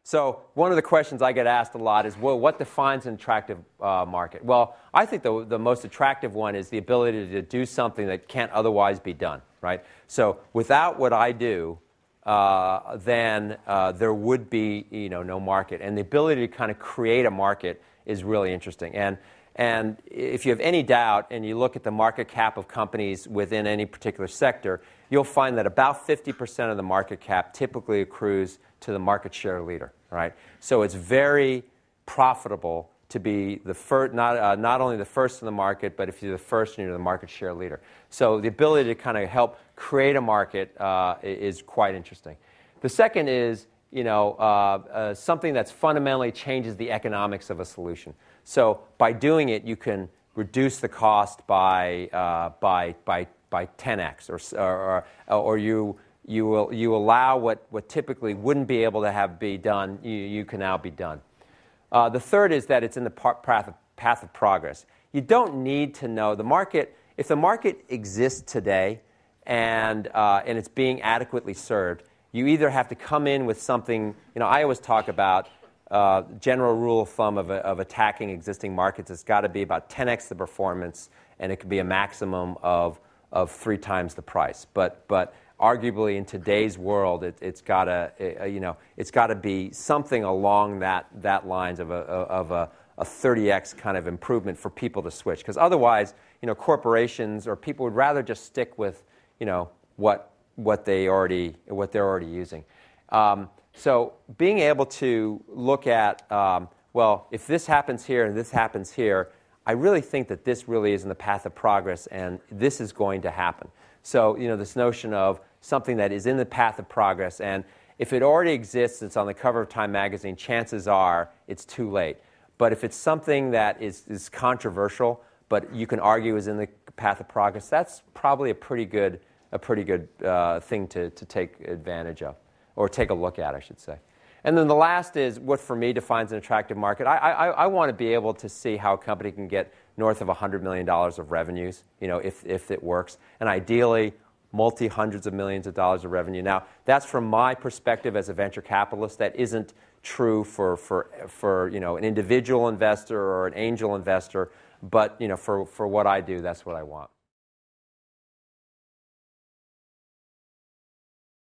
So one of the questions I get asked a lot is, well, what defines an attractive market? Well, I think the most attractive one is the ability to do something that can't otherwise be done, right? So without what I do, then there would be no market. And the ability to kind of create a market is really interesting. And if you have any doubt and you look at the market cap of companies within any particular sector, you'll find that about 50% of the market cap typically accrues to the market share leader, right? So it's very profitable to be the first, not only the first in the market, but if you're the first and you're the market share leader. So the ability to kind of help create a market is quite interesting. The second is something that's fundamentally changes the economics of a solution. So by doing it, you can reduce the cost by 10x, or you allow what typically wouldn't be able to be done, you can now be done. The third is that it's in the path of progress. You don't need to know the market. If the market exists today and it's being adequately served, you either have to come in with something. I always talk about general rule of thumb of attacking existing markets. It's got to be about 10x the performance, and it could be a maximum of 3 times the price. But arguably in today's world, it's got to be something along that lines of a 30x kind of improvement for people to switch. Because otherwise, corporations or people would rather just stick with what they're already using. So being able to look at, well, if this happens here and this happens here, I really think that this really is in the path of progress, and this is going to happen. So, this notion of something that is in the path of progress, and if it already exists, it's on the cover of Time magazine, chances are it's too late. But if it's something that is controversial, but you can argue is in the path of progress, that's probably a pretty good thing to take advantage of, or take a look at, I should say. And then the last is what, for me, defines an attractive market. I want to be able to see how a company can get north of $100 million of revenues, if it works, and ideally multi-hundreds of millions of dollars of revenue. Now, that's from my perspective as a venture capitalist. That isn't true for an individual investor or an angel investor, but for what I do, that's what I want.